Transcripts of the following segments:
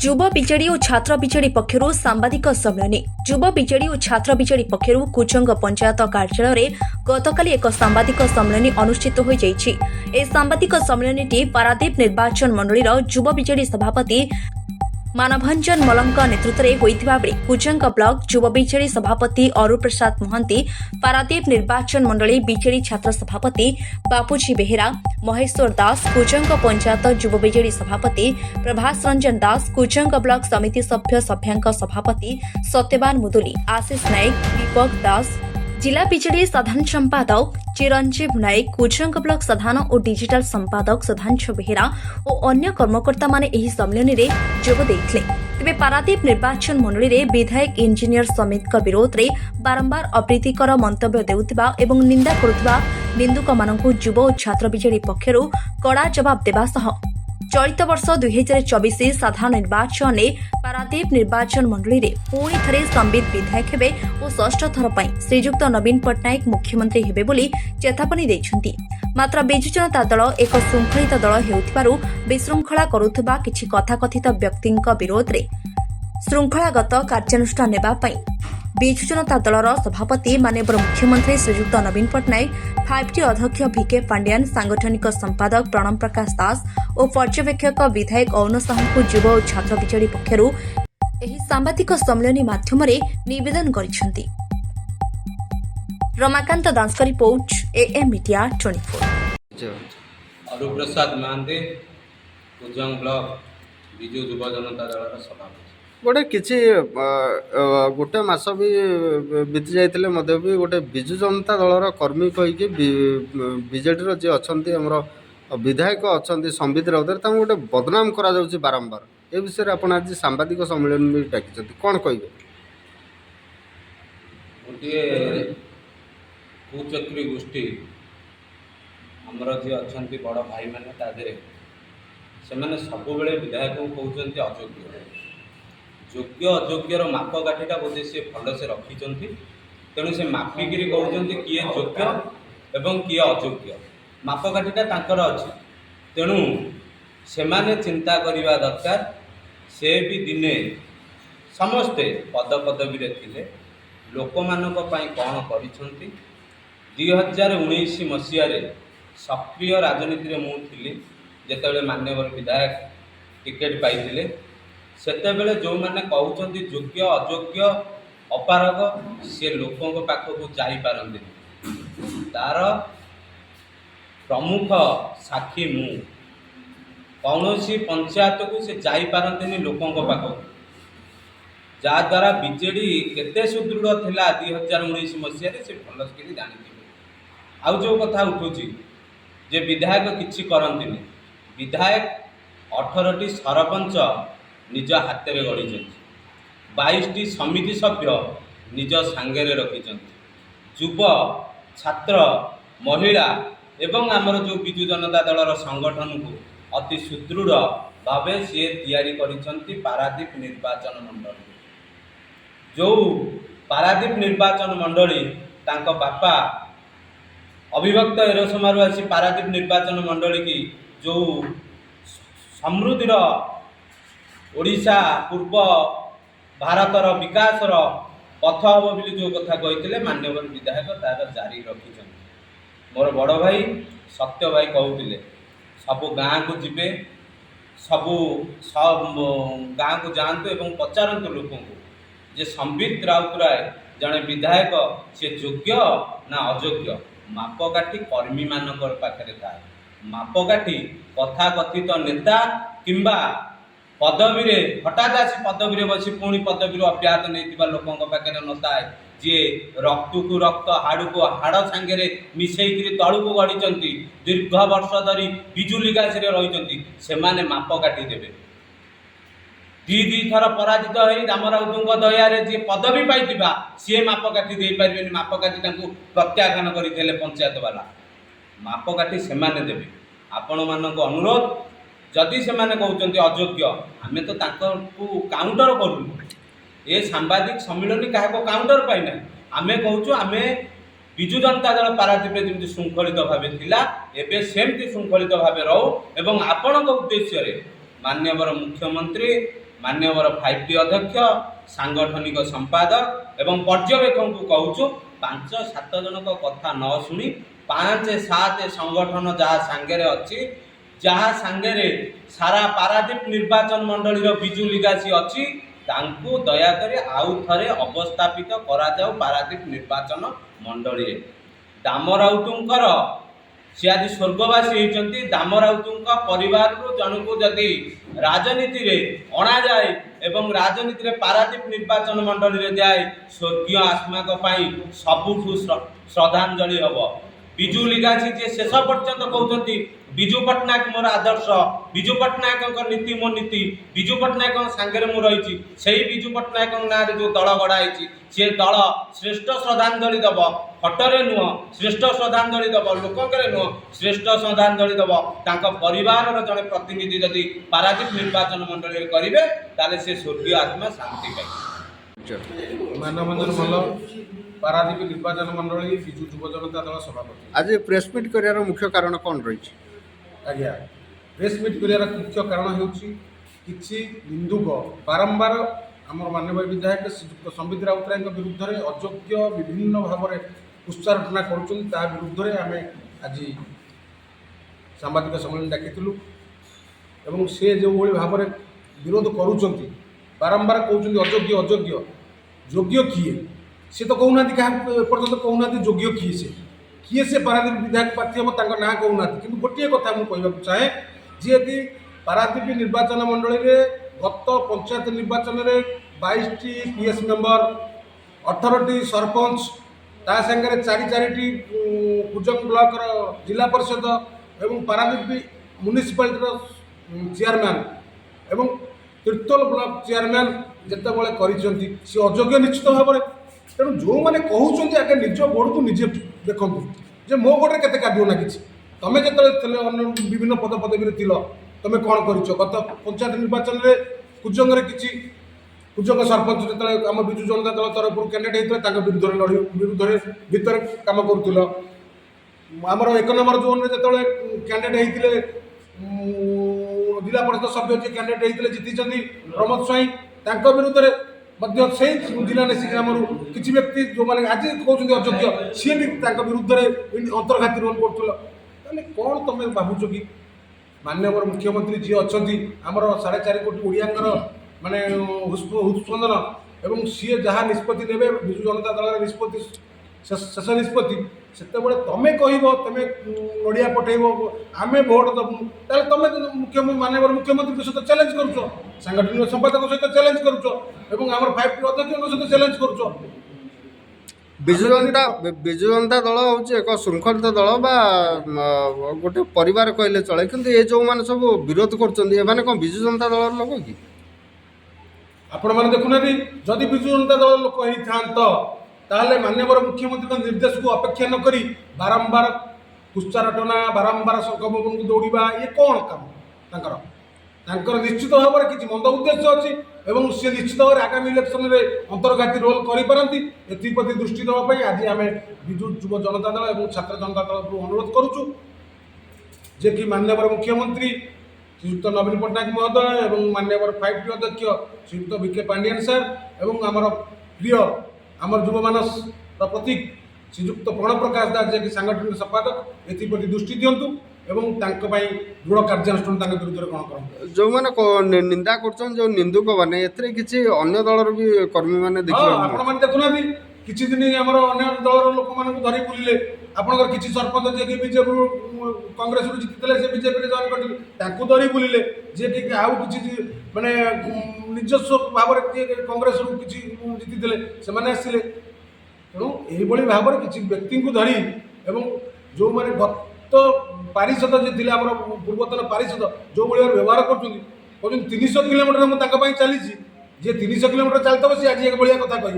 युव विजेडी और छात्र विजेडी पक्षर सांबादिक सम्मेलन युव विजेडी और छात्र विजेडी पक्षर कुचंग पंचायत कार्यालय गतकाली एक सांबादिक सम्मेलन अनुष्ठित हो जाइछि। ए सांबादिक सम्मेलनटी पारादीप निर्वाचन मंडलीर युव विजेडी सभापति मानभंजन मलंक नेतृत्व में होइथिबा बेले कुचंग ब्लॉक युव विजेडी सभापति अरूप प्रसाद मोहंती, पारादीप निर्वाचन मंडली विजेडी छात्र सभापति बापूजी बेहेरा, महेश्वर दास, कुचंग पंचायत युव विजेडी सभापति प्रभास रंजन दास, कुचंग ब्लॉक समिति सभ्य सभ्यांक सभापति सत्यवान मुदुली, आशीष नायक, दीपक दास, जिला विजेडी साधारण संपादक चिरंजीव नायक, कुचंग ब्लॉक साधारण और डिजिटल संपादक सुधांशु बेहेरा और अन्य कर्मकर्ता माने एही सम्मेलन में जोग देइथिले। तेबे पारादीप निर्वाचन मंडली रे विधायक इंजीनियर समित का विरोध रे बारंबार अप्रीतिकर मंतव्य देउथिबा एवं निंदा करुथिबा निंदुक मानकु युव और छात्र विजेडी पक्षरु कड़ा जवाब देबा सह चलित वर्ष 2024 साधारण निर्वाचन में पारादीप निर्वाचन मंडली रे पुणी थरे संबित विधायक हेबे और षष्ठ थर पई श्रीयुक्त नवीन पट्टनायक मुख्यमंत्री हेबे बोली चेतावनी दैछन्ती। मात्र बिजु जनता दल एक शृंखलित दल हेउथिबारु विशृंखला करुथिबा किछि कथाकथित व्यक्तिंक विरोध रे श्रृंखलागत कार्यानुष्ठान नेबा पई बिजु जनता दलर सभापति माननीय मुख्यमंत्री श्रीयुक्त नवीन पट्टनायक, 5T अध्यक्ष भिके पांड्यान, सांगठनिक संपादक प्रणम प्रकाश दास और पर्यवेक्षक विधायक अरुण साहू युव और छात्र विजेडी पक्षरु एही सांबादिक सम्मेलन माध्यम निवेदन करिसेंती। रमाकांत दास का report, AM media 24। Arup Prasad Mohanty, कुचंग ब्लॉक विजु युव जनता दल सभापति। गोटे किसी गोटे मास भी बीती जाइए भी गोटे विजु जनता दलर कर्मी कहीकि बीजेडी जी अच्छा आमर विधायक अच्छा संबित राउतर गोटे बदनाम करा बारंबार ए विषय आप आज सांबादिक सम्मेलन भी डाकी कौन कहे? गोटे कुचक्री गोष्ठी आमर जी अच्छा बड़ भाई मैंने से सब विधायक कहते अयोग्य योग्य अयोग्यर मापकाठीटा बोधे सी भलसे रखिंट तेणु से मापिकी कहते किए योग्य एवं किए अयोग्य मापकाठीटा तांकर अच्छी तेणु से चिंता करने दरकार। से भी दिने समस्ते पद पदवी थे लोक मानक कौन कर 2019 मसीह सक्रिय राजनीति में मुझे जिते माननीय विधायक टिकेट पाई सेतेबेले जो मैंने कहते योग्य अयोग्य अपारग सी लोकों पाखक जापारती तार प्रमुख साक्षी मु कौन पंचायत को से जापारती लोकों पाखक जहाद्वारा बीजेडी केते सुदृढ़ थिला 2019 मसीह से भलसे जानी आउ जो कथा उठुची जे विधायक किछि करंती विधायक 18टी सरपंच निज हाथ में गढ़ी 22टी समिति सभ्य निज सांगे रखी युव छात्र महिला एवं आमर जो विजु जनता दलर संगठन को अति सुदृढ़ भाव सी तैयारी पारादीप निर्वाचन मंडल जो पारादीप निर्वाचन मंडली तांको बापा अभिभक्त एरसमारू आसी पारादीप निर्वाचन मंडली की जो समृद्धिर ओडिशा पूर्व भारतर विकासर पथ हम बोली जो कथा कहते माननीय विधायक तार जारी रखी मोर बड़ भाई सत्य भाई कहते सबू गाँ को जीवे सबू गाँ को जातु एवं पचारतु लोक जे संबित राउतराय जड़े विधायक सी योग्य ना अयोग्य मापकाठी कर्मी मानक पाखे थाए मापकाठी कथा कथित नेता किंबा पदवी हठात आसी पदवी बसी पुणी पदवी अब्याहत नहीं लोकों पाखे नए जी रक्त को रक्त हाड़ को हाड़ सांगे मिसेक तलू को गढ़ी दीर्घ वर्ष धरी विजु लिगासी रही से मापकाठी देवे दी थर पराजित हो राम राउत दयारे जी पदवी पाई सी मापकाठी दे पारे मापकाठी प्रत्याख्यान करते पंचायत वाला मापकाठी से देवे आपण मानक अनुरोध जदि से कहते अयोग्य आमे तो काउंटर करूँ ये सांबादिक सम्मेलन क्या काउंटर पाइना आमे कहूँ आमे विजु जनता दल पारादीप जमी श्रृंखलित भाव थिला एबे सेमती श्रृंखलित भाव रहू एवं आपण उद्देश्य माननीय मुख्यमंत्री मान्यवर 5T अध्यक्ष सांगठनिक संपादक एवं पर्यवेक्षक को कहूँ 5-7 जन कथा न शुणी 5-7 संगठन जहाँ सांगे अच्छी जहाँ सांगे सारा पारादीप निर्वाचन मंडली विजु लिगासी अच्छी तांकु दयाकरी आउ थरे अवस्थापित करा जाऊ पारादीप निर्वाचन मंडली दाम राउतुंकर सी आज स्वर्गवासी होती दाम राउतुंक परिवार जनकू जदि राजनीति रे अणा जाए एवं राजनीति रे पारादीप निर्वाचन मंडली रे जाए स्वर्गीय आत्मा सबुठू श्रद्धांजलि हम विजु लिगासी जे शेष पर्यंत कहते विजु पट्टनायक मोर आदर्श विजु पट्टनायक नीति मो नीति विजु पट्टनायक सांगे मु रही से विजु पट्टनायक ना जो दल गढ़ाई सी दल श्रेष्ठ श्रद्धांजलि दब फटरे नुह श्रेष्ठ श्रद्धांजलि दब लोकंरे नुह श्रेष्ठ श्रद्धांजलि दब परिवार जड़े प्रतिनिधि जदि पारादीप निर्वाचन मंडली करेंगे ताले से स्वर्गीय आत्मा शांति पाए। मानवंजन मल्ल पारादीप निर्वाचन मंडली विजु युव जनता दल सभापति। आज प्रेस मीट करार मुख्य कारण कौन रही? आज्ञा प्रेस मीट करार मुख्य कारण होछि किछि निंदुक बारंबार आमर माननीय विधायक श्रीयुक्त संबित राउतराय विरुद्ध में अयोग्य विभिन्न भाव में उच्चारणा करुँचा विरुद्ध में आम आज सांबादिक सम्मेलन डाकिलु एवं से जो भाव में विरोध करुँच बारंबार कहते अयोग्य अयोग्य योग्य किए सी तो कहूना क्या पर्यटन कहूना योग्य किए से पारादीप विधायक प्रार्थी हम तक ना कहूना कि गोटे कथा मुझे चाहे जी कि पारादीप निर्वाचन मंडली में गत पंचायत निर्वाचन में 22टी पीएस मेंबर 18टी सरपंच ता सागर 4-4टी कुजंग ब्लॉक जिला परिषद एवं पारादीप म्युनिसिपालिटी चेयरमैन एवं तीर्तोल ब्लॉक चेयरमैन जितेबाला करी सी अयोग्य निश्चित भाव में तेणु जो मैंने कहते आगे निज गोड़ को निजे देखूँ जे मो गोड़े केते काटो ना कि तुम जो विभिन्न पद पदवी तुम कौन कर गत पंचायत निर्वाचन में कुजंग कि कुजंग सरपंच जो आम विजु जनता दल तरफ कैंडिडेट होते विरुद्ध भितर कम करुल आमर 1 नंबर जोन में जो कैंडिडेट होते जिला परिषद सभ्य जी कैंडिडेट होते जीति प्रमोद स्वाई विरुद्ध में से जिला नेसी ग्राम किसी व्यक्ति जो मैंने आज कहते अयोग्य सी भी विरुद्ध में अंतर्घाती रोल कर कौन तुम भावुच कि माननीय मुख्यमंत्री जी अच्छा आमर 4.5 कोटी ओडियांगर माने हृस्पंदन एवं सी जहाँ निष्पत्ति ने विजु जनता दल निष्पत्ति शेष निष्पत्ति से तुम कह तुम नड़िया पठेब आम भोट दबू तुम माननीय मुख्यमंत्री सहित चैलेंज करुच सांगठनिक संपादक सहित चैलेंज करुच आम 5T अध्यक्ष सहित चैलेंज करुच। विजु जनता दल हूँ एक श्रृंखलित दल बा गोटे परिवार कहले चले किंतु ये जो मैंने सब विरोध कर कौन विजु जनता दल लोक कि आपण मैंने देखुना जदि विजु जनता दल लोक होता ताहले माननीय मुख्यमंत्री निर्देश को अपेक्षा न करी बारंबार कुच्चारटना बारंबार शंखबम को दौड़ा ये कौन काम तांकर निश्चित भाव में किसी मंद उद्देश्य अच्छी एवं सी निश्चित भाव आगामी इलेक्शन में अंतर्घाती रोल करें एप्रति दृष्टि देवाई आज आम विजु युव जनता दल और छात्र जनता दल को अनुरोध करुचु जे कि माननीय मुख्यमंत्री श्रीयुक्त नवीन पट्टनायक महोदय और माननीय 5T अध्यक्ष श्रीयुक्त VK पांडियन सर और आमर प्रिय आमर युव मानस प्रतीक श्रीयुक्त प्रणव प्रकाश दास जे कि सांगठनिक संपादक एप्रति दृष्टि दिंतु एवं दृढ़ कार्यानुष्ठान विरुद्ध कौन कर जो मैंने निंदा कर जो निंदुक मैंने एथरे किसी अन्य दलर भी कर्मी मैंने आपने देखुना किसी दिन आमर अन्य दलर लोक मान धरी बुलिले आपंकर किसी सरपंच जे कि बीजेपी कांग्रेस जीति से बीजेपी जॉइन कर धरी बुलिले जे कि आउ किसी माने निजस्व भाव में कांग्रेस किसी जीति से आसिले तेणु यही भाव में किसी व्यक्ति को धरी एवं जो मैंने गत पारिषद जी थे आम पूर्वतन पारिषद जो भाई व्यवहार कर 300 किलोमीटर मुझे चली जी 300 किलोमीटर चलता सी आज एक भाया कथा कह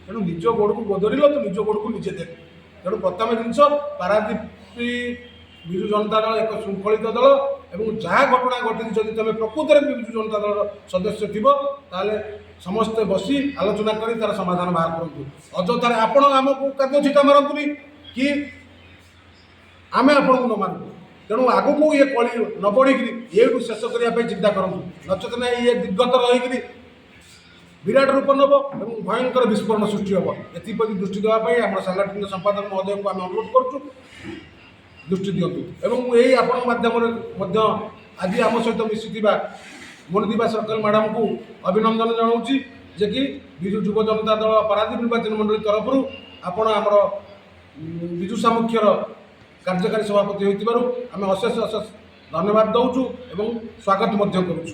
तेणु निज गोड़ को बदल तो निज गोड़ को निजे देख तेणु प्रथम जिनस पारादीप विजु जनता दल एक श्रृंखलित दल और जहाँ घटना घटी जब तुम प्रकृत में विजु जनता दल सदस्य थी ताले समस्ते बसी आलोचना कर तार समाधान बाहर करूँ अଯଥାରେ ଆପଣ ଆମକୁ କାଦ ଛିଟା ମାରନ୍ତୁନି कि आमे आपन को न मानू ତେଣୁ ଆଗକୁ ଇଏ କଳି ନ ବଢ଼ିକିରି ଏଇଠୁ ଶେଷ କରିବା ପାଇଁ ଚିନ୍ତା କରନ୍ତୁ, ନଚେତ ନା ଇଏ ଦିଗ୍ଗତ ରହିକିରି ବିରାଟ ରୂପ ନେବ ଏବଂ ଭୟଙ୍କର ବିସ୍ଫୋରଣ ସୃଷ୍ଟି ହେବ। ଏଥିପ୍ରତି ଦୃଷ୍ଟି ଦେବା ପାଇଁ ଆମର ସାଂଗଠନିକ ସମ୍ପାଦକ ମହୋଦୟଙ୍କୁ ଆମେ ଅନୁରୋଧ କରୁଛୁ, ଦୃଷ୍ଟି ଦିଅନ୍ତୁ। ଏବଂ ମୁଁ ଏଇ ଆପଣଙ୍କ ମାଧ୍ୟମରେ ମଧ୍ୟ ଆଜି ଆମ ସହିତ ମିଶିଥିବା ମଣିଦୀପା ସର୍କଲ ମ୍ୟାଡ଼ାମଙ୍କୁ ଅଭିନନ୍ଦନ ଜଣାଉଛି ଯେ କି ବିଜୁ ଯୁବ ଜନତା ଦଳ ପାରାଦୀପ ନିର୍ବାଚନ ମଣ୍ଡଳୀ ତରଫରୁ ଆପଣ ଆମର ବିଜୁ ସାମୁଖ୍ୟର କାର୍ଯ୍ୟକାରୀ ସଭାପତି ହୋଇଥିବାରୁ ଆମେ ଅଶେଷ ଅଶେଷ ଧନ୍ୟବାଦ ଦେଉଛୁ ଏବଂ ସ୍ୱାଗତ ମଧ୍ୟ କରୁଛୁ।